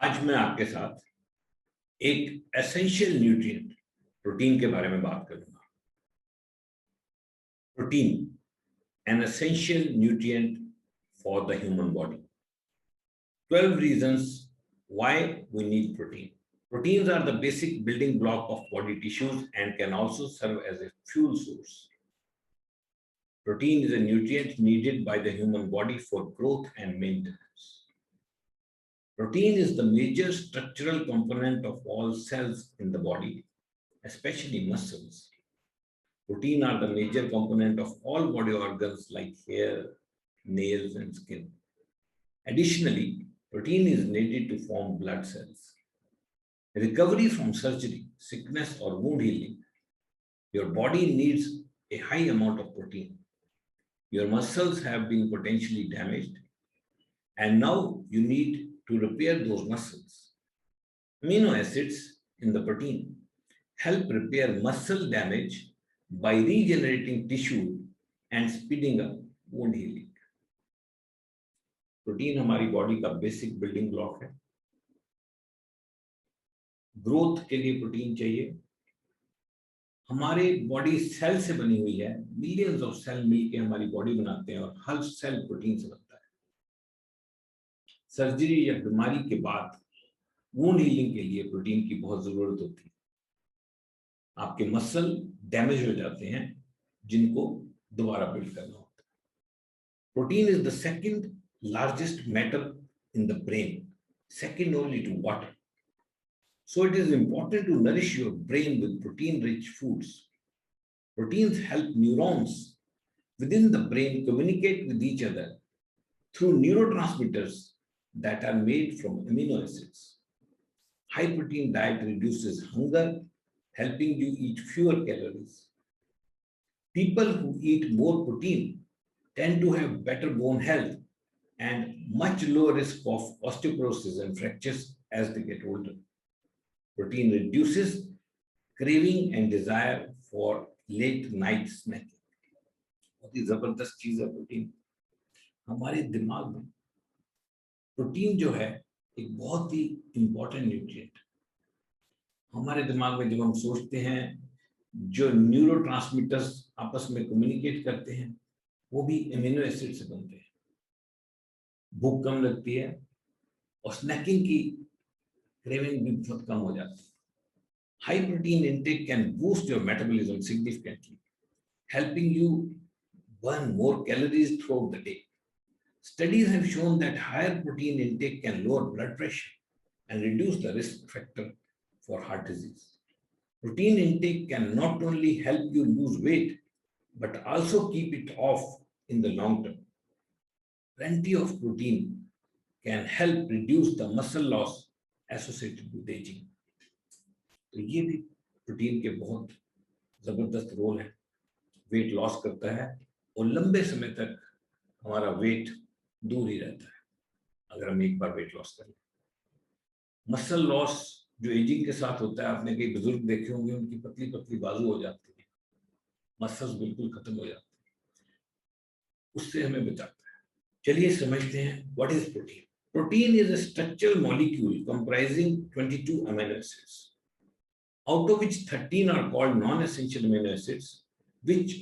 आज मैं आपके साथ एक एसेंशियल न्यूट्रिएंट प्रोटीन के बारे में बात करूंगा। Protein, an essential nutrient for the human body. 12 reasons why we need protein. Proteins are the basic building block of body tissues and can also serve as a fuel source. Protein is a nutrient needed by the human body for growth and maintenance. Protein is the major structural component of all cells in the body, especially muscles. Protein are the major component of all body organs like hair, nails, and skin. Additionally, protein is needed to form blood cells. Recovery from surgery, sickness, or wound healing, your body needs a high amount of protein. Your muscles have been potentially damaged, and now you need to repair those muscles. Amino acids in the protein help repair muscle damage by regenerating tissue and speeding up wound healing. Protein हमारी body का basic building block है। Growth के लिए protein चाहिए। हमारी body cell से बनी हुई है, मिलियंस ऑफ सेल मिलके हमारी बॉडी बनाते हैं और हर सेल प्रोटीन से बनता है। सर्जरी या बीमारी के बाद वुंड हीलिंग के लिए प्रोटीन की बहुत जरूरत होती है। आपके मसल डैमेज हो जाते हैं जिनको दोबारा बिल्ड करना होता है। Protein is the second largest matter in the brain, second only to water. So it is important to nourish your brain with protein-rich foods. Proteins help neurons within the brain communicate with each other through neurotransmitters that are made from amino acids. High protein diet reduces hunger, helping you eat fewer calories. People who eat more protein tend to have better bone health and much lower risk of osteoporosis and fractures as they get older. Protein reduces craving and desire for late night snacking. बहुत ही जबरदस्त चीज है protein. हमारे दिमाग में protein जो है एक बहुत ही इंपॉर्टेंट न्यूट्रिएंट। हमारे दिमाग में जब हम सोचते हैं, जो न्यूरोट्रांसमीटर्स आपस में कम्युनिकेट करते हैं वो भी एमिनो एसिड से बनते हैं। भूख कम लगती है और स्नैकिंग की क्रेविंग भी बहुत कम हो जाती है। High protein intake can boost your metabolism significantly, helping you burn more calories throughout the day. Studies have shown that higher protein intake can lower blood pressure and reduce the risk factor for heart disease. Protein intake can not only help you lose weight, but also keep it off in the long term. Plenty of protein can help reduce the muscle loss associated with aging. तो ये भी protein के बहुत जबरदस्त role है। Weight loss करता है और लंबे समय तक हमारा वेट दूर ही रहता है अगर हम एक बार वेट लॉस करें। मसल लॉस जो एजिंग के साथ होता है, आपने कई बुजुर्ग देखे होंगे, उनकी पतली पतली बाजू हो जाती है, मसल्स बिल्कुल खत्म हो जाते हैं, उससे हमें बचाता है। चलिए समझते हैं what is protein. Protein is a structural molecule comprising 22 amino acids, out of which 13 are called non-essential amino acids, which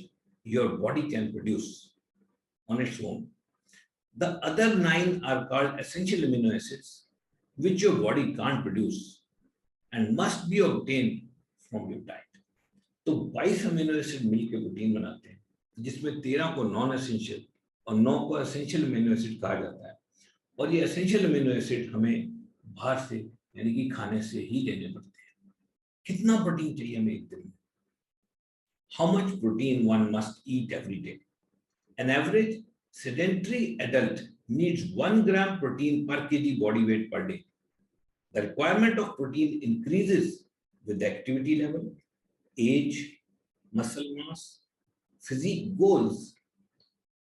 your body can produce on its own. The other 9 are called essential amino acids, which your body can't produce and must be obtained from your diet. तो 22 amino acid मिलकर protein बनाते हैं, जिसमें 13 को non essential और 9 को essential amino acid कहा जाता है। और ये एसेंशियल अमीनो एसिड हमें बाहर से यानी कि खाने से ही लेने पड़ते हैं। कितना प्रोटीन चाहिए हमें एक दिन में? How much protein one must eat every day? An average sedentary adult needs 1 gram protein per kg body weight per day. The requirement of protein increases with the activity level, age, muscle mass, physique goals,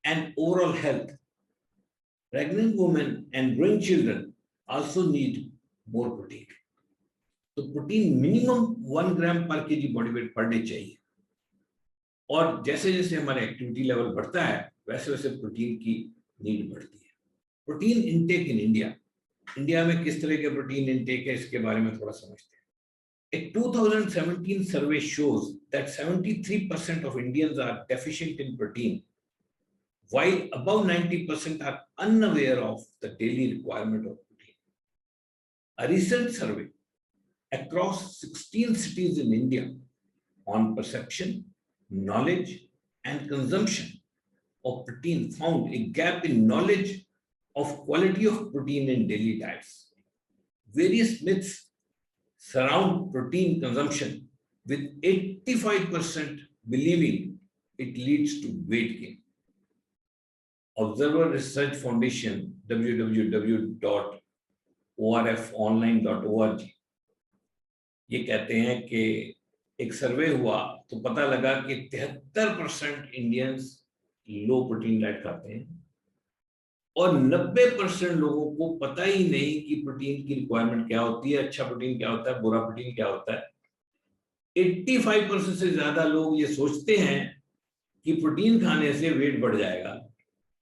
and overall health. Pregnant women and growing children also need more protein. तो protein minimum 1 ग्राम पर KG body weight per day चाहिए। और जैसे जैसे हमारा activity level बढ़ता है वैसे वैसे प्रोटीन की नीड बढ़ती है। Protein intake in India India में किस तरह के प्रोटीन इनटेक है इसके बारे में थोड़ा समझते हैं। A 2017 survey shows that 73% of Indians are deficient in protein, while above 90% are unaware of the daily requirement of protein. A recent survey across 16 cities in India on perception, knowledge, and consumption of protein found a gap in knowledge of quality of protein in daily diets. Various myths surround protein consumption, with 85% believing it leads to weight gain. Observer Research Foundation, www.orfonline.org, ये कहते हैं कि एक सर्वे हुआ तो पता लगा कि 73% इंडियंस लो प्रोटीन डाइट खाते हैं और 90% लोगों को पता ही नहीं कि प्रोटीन की रिक्वायरमेंट क्या होती है, अच्छा प्रोटीन क्या होता है, बुरा प्रोटीन क्या होता है। 85% से ज्यादा लोग ये सोचते हैं कि प्रोटीन खाने से वेट बढ़ जाएगा,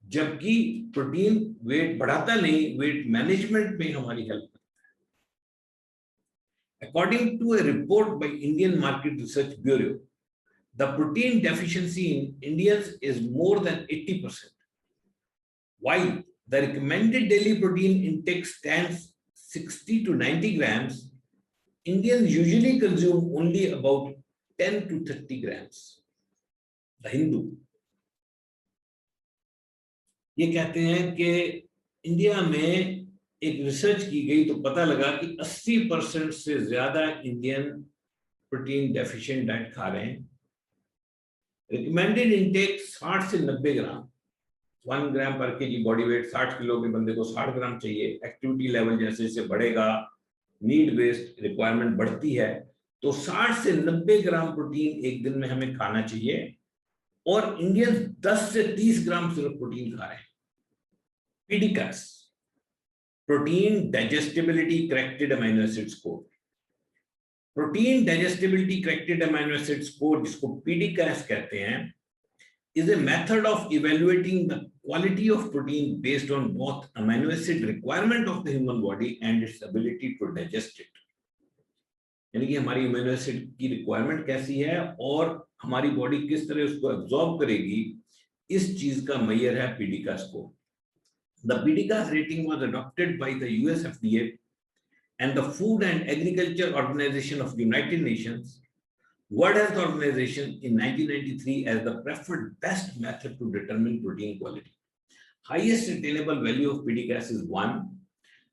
जबकि प्रोटीन वेट बढ़ाता नहीं, वेट मैनेजमेंट में हमारी हेल्प करता है। According to a report by Indian Market Research Bureau, the protein deficiency in Indians is more than 80%. While the recommended daily protein intake stands 60 to 90 grams, Indians usually consume only about 10 to 30 grams. The Hindu, ये कहते हैं कि India में एक research की गई तो पता लगा कि 80% से ज्यादा इंडियन प्रोटीन डेफिशिएंट डाइट खा रहे हैं। रिकमेंडेड इंटेक 60 से 90 ग्राम, 1 ग्राम पर केजी बॉडी वेट, 60 किलो के बंदे को 60 ग्राम चाहिए। एक्टिविटी लेवल जैसे जैसे बढ़ेगा, नीड बेस्ड रिक्वायरमेंट बढ़ती है, तो 60 से 90 ग्राम प्रोटीन एक दिन में हमें खाना चाहिए, और इंडियंस 10 से 30 ग्राम सिर्फ प्रोटीन खा रहे हैं। PDCAS, protein digestibility corrected amino acid score. Protein digestibility corrected amino acid score, जिसको PDCAS कहते हैं, is a method of evaluating the quality of protein based on both amino acid requirement of the human body and its ability to digest it. यानी कि हमारी amino acid की requirement कैसी है और हमारी बॉडी किस तरह उसको एब्जॉर्ब करेगी, इस चीज का मेजर है PDCAS score. The PDCAS rating was adopted by the US FDA and the Food and Agriculture Organization of the United Nations, World Health Organization in 1993 as the preferred best method to determine protein quality. Highest attainable value of PDCAS is 1.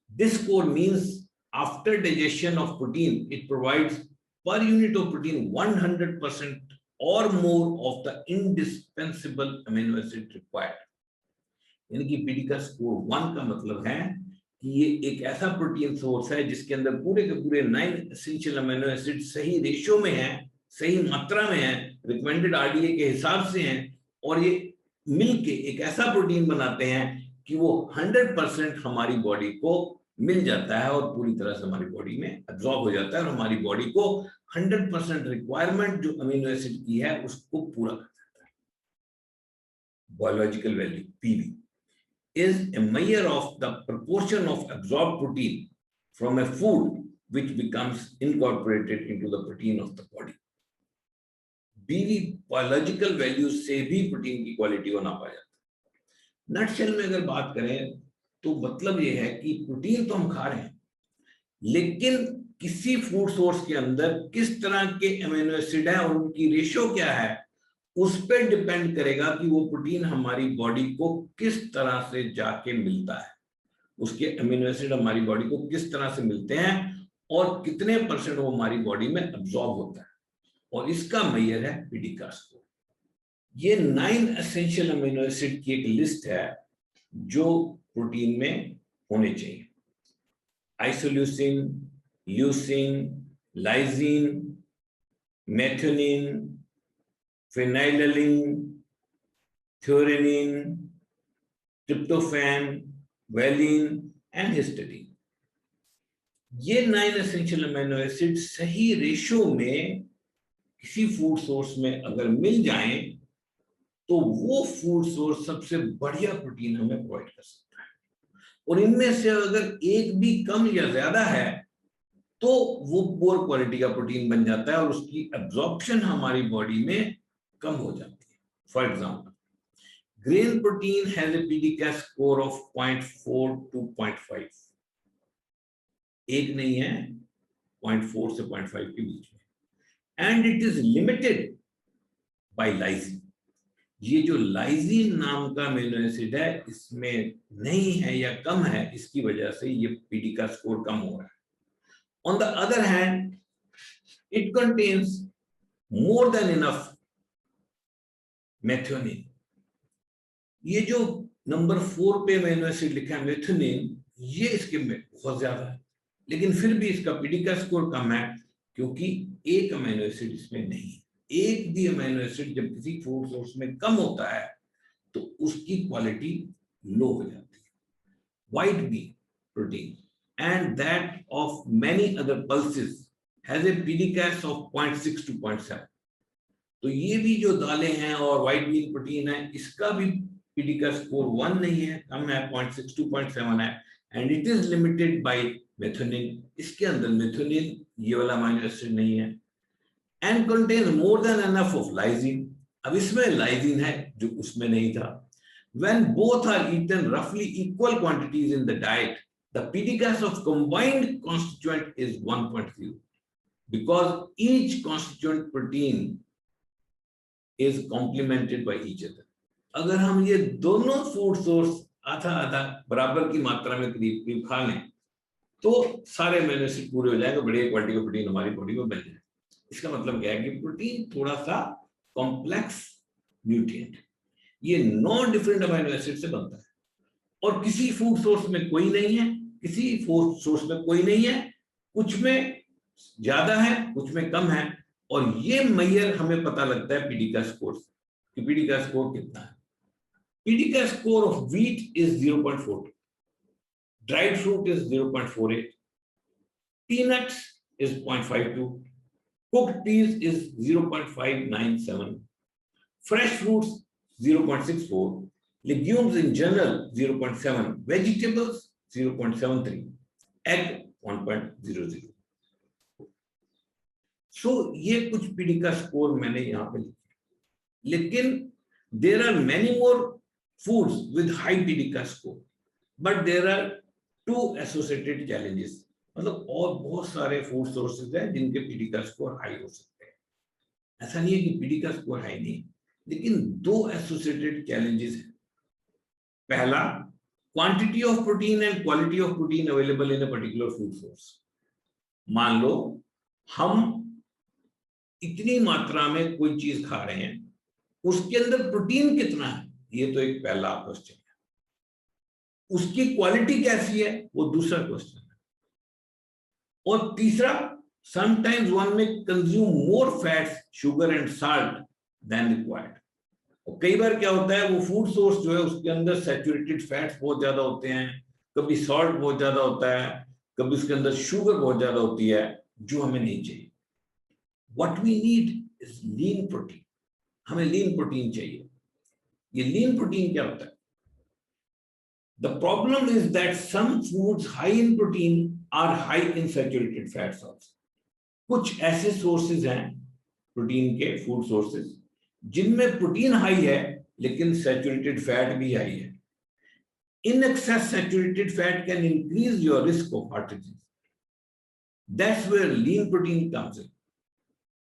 This score means after digestion of protein, it provides per unit of protein 100% or more of the indispensable amino acid required. यानी कि PDCAS score 1 का मतलब है कि ये एक ऐसा protein source है जिसके अंदर पूरे के पूरे 9 एसेंशियल अमीनो एसिड सही रेशियो में है, सही मात्रा में है, रिकमेंडेड RDA के हिसाब से हैं, और ये मिलके एक ऐसा प्रोटीन बनाते हैं कि वो 100% हमारी बॉडी को मिल जाता है और पूरी तरह से हमारी बॉडी में एब्जॉर्ब हो जाता है और हमारी बॉडी को 100% रिक्वायरमेंट जो अमीनो एसिड की है उसको पूरा कर देता है। Biological value PV is a measure of the proportion of absorbed protein from a food which becomes incorporated into the protein of the body. BV biological value से भी प्रोटीन की क्वालिटी को नापा जाता है। नटशेल में अगर बात करें तो मतलब ये है कि प्रोटीन तो हम खा रहे हैं, लेकिन किसी फूड सोर्स के अंदर किस तरह के अमीनो एसिड है और उनकी रेशियो क्या है, उस पर डिपेंड करेगा कि वो प्रोटीन हमारी बॉडी को किस तरह से जाके मिलता है, उसके अमीनो एसिड हमारी बॉडी को किस तरह से मिलते हैं और कितने % वो हमारी बॉडी में एब्जॉर्ब होता है, और इसका मेजर है PDCAS स्कोर। ये 9 एसेंशियल अमीनो एसिड की एक लिस्ट है जो प्रोटीन में होने चाहिए। Isoleucine, leucine, lysine, methionine, phenylalanine, threonine, tryptophan, valine and histidine. ये 9 एसेंशियल अमीनो एसिड सही रेशियो में किसी फूड सोर्स में अगर मिल जाएं तो वो फूड सोर्स सबसे बढ़िया प्रोटीन हमें प्रोवाइड कर सकता है। और इनमें से अगर एक भी कम या ज्यादा है तो वो पुअर क्वालिटी का प्रोटीन बन जाता है और उसकी एब्जॉर्प्शन हमारी बॉडी में कम हो जाती है। For example, grain protein has a PDCAAS score of 0.4 to 0.5, एक नहीं है, 0.4 से 0.5 के बीच में, and it is limited by lysine. ये जो लाइसिन नाम का अमीनो एसिड है इसमें नहीं है या कम है, इसकी वजह से ये पीडी का स्कोर कम हो रहा है। On the other hand, it contains more than enough methionine. ये जो नंबर 4 पे अमीनो एसिड लिखा है मेथियोनिन, ये इसके में बहुत ज्यादा है, लेकिन फिर भी इसका पीडी का स्कोर कम है क्योंकि एक अमीनो एसिड इसमें नहीं है। एक भी अमीनो एसिड जब किसी फूड सोर्स में कम होता है तो उसकी क्वालिटी लो हो जाती है। White bean protein and that of many other pulses has a PDCAS of 0.6 to 0.7. तो ये भी जो दालें हैं और व्हाइट बीन प्रोटीन है इसका भी PDCAS स्कोर 1 नहीं है, कम है, 0.6 to 0.7 है, and it is limited by methionine. इसके अंदर मेथियोनिन ये वाला अमीनो एसिड नहीं है, and contains more than enough of lysine. अब इसमें लाइसिन है जो उसमें नहीं था। When both are eaten roughly equal quantities in the diet, the PDCAS of combined constituent is 1.0 because each constituent protein is complemented by each other. अगर हम ये दोनों फूड सोर्स आधा आधा बराबर की मात्रा में करीब करीब खा लें तो सारे अमीनो एसिड पूरे हो जाएंगे, बढ़िया क्वालिटी का प्रोटीन हमारी बॉडी में बन जाए। इसका मतलब क्या है कि प्रोटीन थोड़ा सा कॉम्प्लेक्स न्यूट्रिएंट, ये 9 डिफरेंट अमीनो एसिड से बनता है और किसी फूड सोर्स में कोई नहीं है, किसी फूड सोर्स में कोई नहीं है, कुछ में ज्यादा है कुछ में कम है, और ये मैयर हमें पता लगता है पीडी का स्कोर कि पीडी का स्कोर कितना है। पीडी का score of wheat is 0.42, dried fruit is 0.48, peanuts is 0.52, cooked peas is 0.597, fresh fruits 0.64, legumes in general 0.7, vegetables 0.73, egg 1.00. So ये कुछ पीडी का स्कोर मैंने यहाँ पे लिखा, लेकिन there are many more foods with high PD का score, but there are 2 associated challenges. मतलब और बहुत सारे फूड सोर्सेज हैं जिनके पीडी का स्कोर हाई हो सकते हैं। ऐसा नहीं है कि पीडी का स्कोर हाई नहीं, लेकिन 2 एसोसिएटेड चैलेंजेस हैं। पहला, quantity of protein and quality of protein available in a particular food source. मान लो हम इतनी मात्रा में कोई चीज खा रहे हैं, उसके अंदर प्रोटीन कितना है, ये तो एक पहला क्वेश्चन है। उसकी क्वालिटी कैसी है वो दूसरा क्वेश्चन है। और तीसरा, sometimes one may consume more fats, sugar and salt than required. और कई बार क्या होता है, वो फूड सोर्स जो है उसके अंदर सैचुरेटेड फैट्स बहुत ज्यादा होते हैं, कभी सॉल्ट बहुत ज्यादा होता है, कभी उसके अंदर शुगर बहुत ज्यादा होती है, जो हमें नहीं चाहिए। What we need is lean protein. हमें लीन प्रोटीन चाहिए। ये लीन प्रोटीन क्या होता है? The problem is that some foods high in protein are high in saturated fats also. कुछ ऐसे सोर्सेज हैं प्रोटीन के, फूड सोर्सेज, जिनमें प्रोटीन हाई है लेकिन सैचुरेटेड फैट भी हाई है। In excess saturated fat can increase your risk of heart disease. That's where lean protein comes in.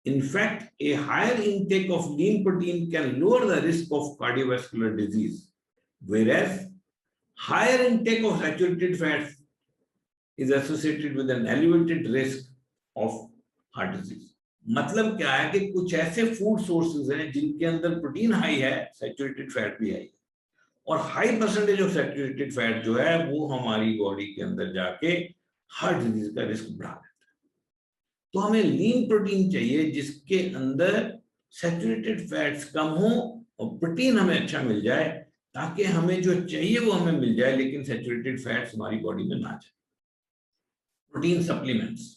In fact, a higher intake of lean protein can lower the risk of cardiovascular disease, whereas higher intake of saturated fats is associated with an elevated risk of heart disease. मतलब क्या है कि कुछ ऐसे food sources हैं जिनके अंदर protein high है, सैचुरेटेड फैट भी हाई है, और high percentage of saturated fat जो है वो हमारी बॉडी के अंदर जाके हार्ट डिजीज का रिस्क बढ़ा देता है। तो हमें लीन प्रोटीन चाहिए जिसके अंदर सैचुरेटेड फैट्स कम हो और प्रोटीन हमें अच्छा मिल जाए, ताकि हमें जो चाहिए वो हमें मिल जाए, लेकिन सैचुरेटेड फैट्स हमारी बॉडी में ना जाए। Protein supplements,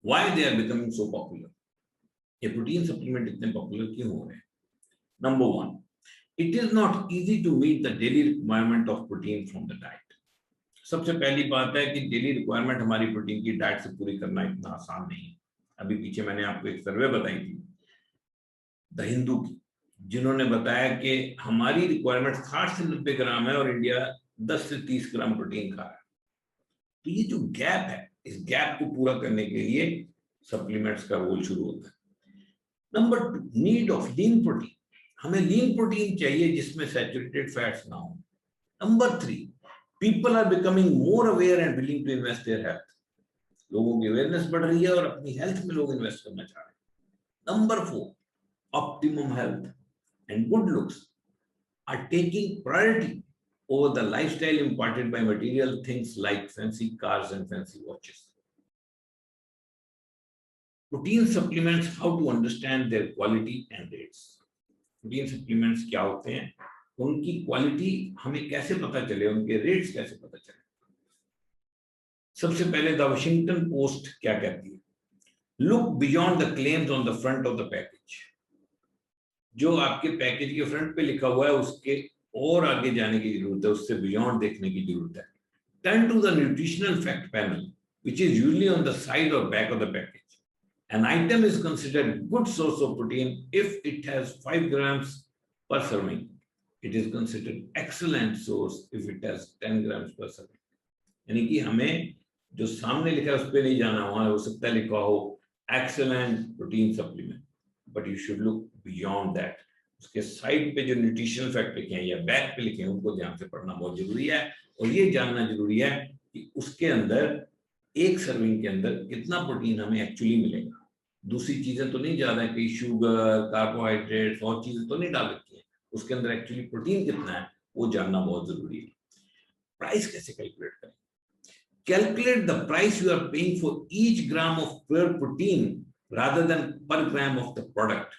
why they are becoming so popular? ये प्रोटीन सप्लीमेंट इतने पॉपुलर क्यों हो रहे हैं? Number 1, it is not easy to meet the daily requirement of protein from the diet. सबसे पहली बात है कि डेली रिक्वायरमेंट हमारी प्रोटीन की डाइट से पूरी करना इतना आसान नहीं है। अभी पीछे मैंने आपको एक सर्वे बताई थी द हिंदू की, जिन्होंने बताया कि हमारी रिक्वायरमेंट 60 से 90 ग्राम है और इंडिया 10 से 30 ग्राम प्रोटीन खा रहा है। तो ये जो गैप है, इस गैप को पूरा करने के लिए सप्लीमेंट्स का रोल शुरू होता है। Number 2, need of lean protein. हमें लीन प्रोटीन चाहिए जिसमें सैचुरेटेड फैट्स ना हो। Number 3, people are becoming more aware and willing to invest their health. लोगों की अवेयरनेस बढ़ रही है और अपनी हेल्थ में लोग इन्वेस्ट करना चाह रहे हैं। Number 4, optimum health and good looks are taking priority over the lifestyle imparted by material things like fancy cars and fancy watches. Protein supplements, how to understand their quality and rates. Protein supplements क्या होते हैं, उनकी quality हमें कैसे पता चले, उनके rates कैसे पता चले। सबसे पहले द वाशिंगटन पोस्ट क्या कहती है, look beyond the claims on the front of the package. जो आपके पैकेज के फ्रंट पे लिखा हुआ है उसके और आगे जाने की जरूरत है, उससे बियॉन्ड देखने की जरूरत है। Turn to the nutritional fact panel which is usually on the side or back of the package. An item is considered good source of protein if it has 5 grams per serving. It is considered excellent source if it has 10 grams per serving. यानी कि हमें जो सामने लिखा है उस पर नहीं जाना, वहां हो सकता है लिखा हो excellent protein supplement, but you should look beyond that. उसके साइड पे जो न्यूट्रिशनल फैक्ट लिखे हैं या बैक पे लिखे हैं उनको ध्यान से पढ़ना बहुत जरूरी है, और ये जानना जरूरी है कि उसके अंदर एक सर्विंग के अंदर कितना प्रोटीन हमें एक्चुअली मिलेगा। दूसरी चीजें तो नहीं ज्यादा है कि शुगर, कार्बोहाइड्रेट्स और चीजें तो नहीं डाल रखी है, उसके अंदर एक्चुअली प्रोटीन कितना है वो जानना बहुत जरूरी है। प्राइस कैसे कैलकुलेट करें? Calculate the price you are paying for each gram of pure protein rather than per gram of the product.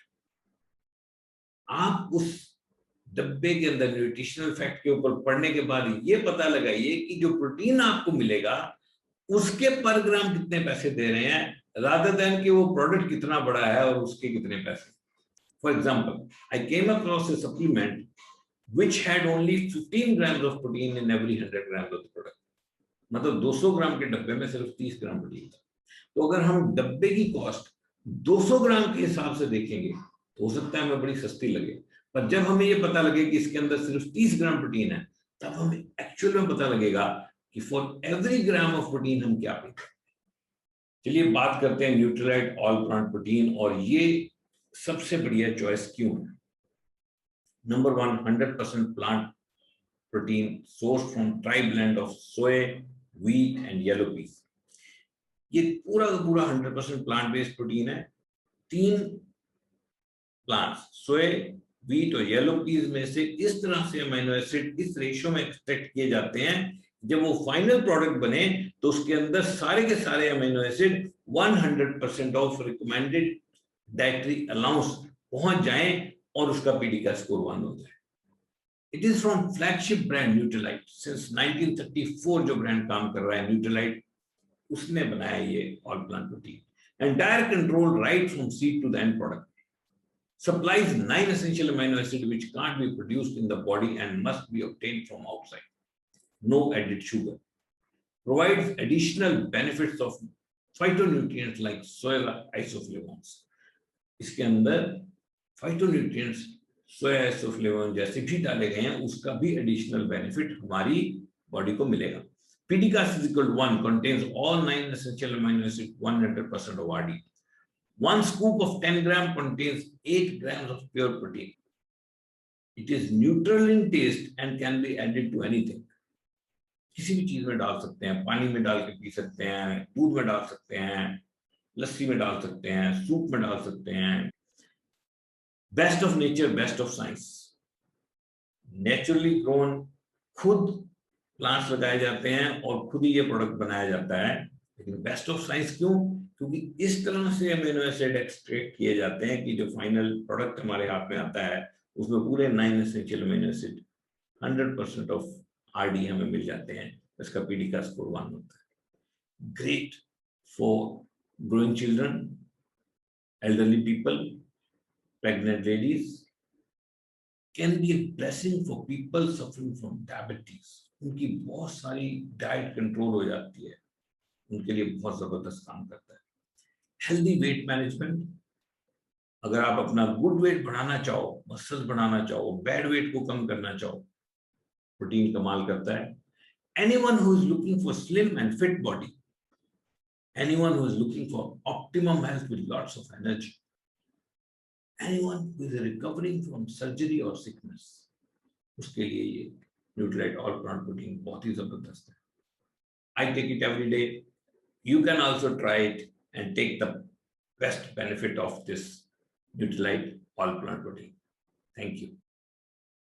आप उस डब्बे के अंदर न्यूट्रिशनल फैक्ट के ऊपर पढ़ने के बाद ये पता लगाइए कि जो प्रोटीन आपको मिलेगा उसके पर ग्राम कितने पैसे दे रहे हैं, rather than कि वो प्रोडक्ट कितना बड़ा है और उसके कितने पैसे। For example, I came across a supplement which had only 15 grams of protein in every 100 grams of the product. मतलब 200 ग्राम के डब्बे में सिर्फ 30 ग्राम प्रोटीन था। तो अगर हम डब्बे की कॉस्ट 200 ग्राम के हिसाब से देखेंगे तो हो सकता है हमें बड़ी सस्ती लगे, पर जब हमें ये पता लगे कि इसके अंदर सिर्फ 30 ग्राम प्रोटीन है, तब हमें एक्चुअल में पता लगेगा कि for every gram of protein हम क्या पीते हैं। चलिए बात करते हैं न्यूट्रीलाइट ऑल प्लांट प्रोटीन, और ये सबसे बढ़िया चॉइस क्यों है। Number 1, 100% plant protein source from try blend of soy, wheat and yellow peas. ये पूरा का पूरा 100% प्लांट बेस्ड प्रोटीन है। 3 प्लांट्स सोय, व्हीट और येलो पीज में से इस तरह से अमीनो एसिड इस रेशियो में एक्सट्रैक्ट किए जाते हैं, जब वो फाइनल प्रोडक्ट बने तो उसके अंदर सारे के सारे amino acid 100% of recommended dietary allowance पहुंच जाएं और उसका पीडी का स्कोर 1 हो जाए। It is from flagship brand Nutrilite. Since 1934 जो ब्रांड काम कर रहा है Nutrilite, उसने बनाया ये all plant protein. Entire control right from seed to the end product. Supplies 9 essential amino acids which can't be produced in the body and must be obtained from outside. No added sugar. Provides additional benefits of phytonutrients like soy isoflavones. इसके अंदर phytonutrients सोया isoflavone जैसे भी डाले गए हैं, उसका भी additional benefit हमारी बॉडी को मिलेगा। PDCAAS is equal to 1 contains all 9 essential amino acids, 100% of RD. 1 scoop of 10 gram contains 8 grams of pure protein. It is neutral in taste and can be added to anything. किसी भी चीज में डाल सकते हैं, पानी में डाल के पी सकते हैं, दूध में डाल सकते हैं, लस्सी में डाल सकते हैं, सूप में डाल सकते हैं। Best of nature, best of science. Naturally grown, खुद प्लांट्स लगाए जाते हैं और खुद ही ये प्रोडक्ट बनाया जाता है। लेकिन बेस्ट ऑफ साइंस क्यों? क्योंकि इस तरह से अमीनो एसिड एक्सट्रैक्ट किए जाते हैं कि जो फाइनल प्रोडक्ट हमारे हाथ में आता है उसमें पूरे 9 essential amino acid 100% of RD हमें मिल जाते हैं। इसका पीडी का स्कोर 1 होता है। Great for growing children, elderly people, pregnant ladies, can be a blessing for people suffering from diabetes. उनकी बहुत सारी डाइट कंट्रोल हो जाती है, उनके लिए बहुत जबरदस्त काम करता है। हेल्दी वेट मैनेजमेंट, अगर आप अपना गुड वेट बढ़ाना चाहो, मसल्स बढ़ाना चाहो, बैड वेट को कम करना चाहो, प्रोटीन कमाल करता है। Anyone who is looking for slim and fit body, anyone who is looking for optimum health with lots of energy, anyone who is recovering from surgery or sickness, उसके लिए ये Nutrilite all plant protein बहुत ही जबरदस्त है। I take it every day. You can also try it and take the best benefit of this Nutrilite all plant protein. Thank you.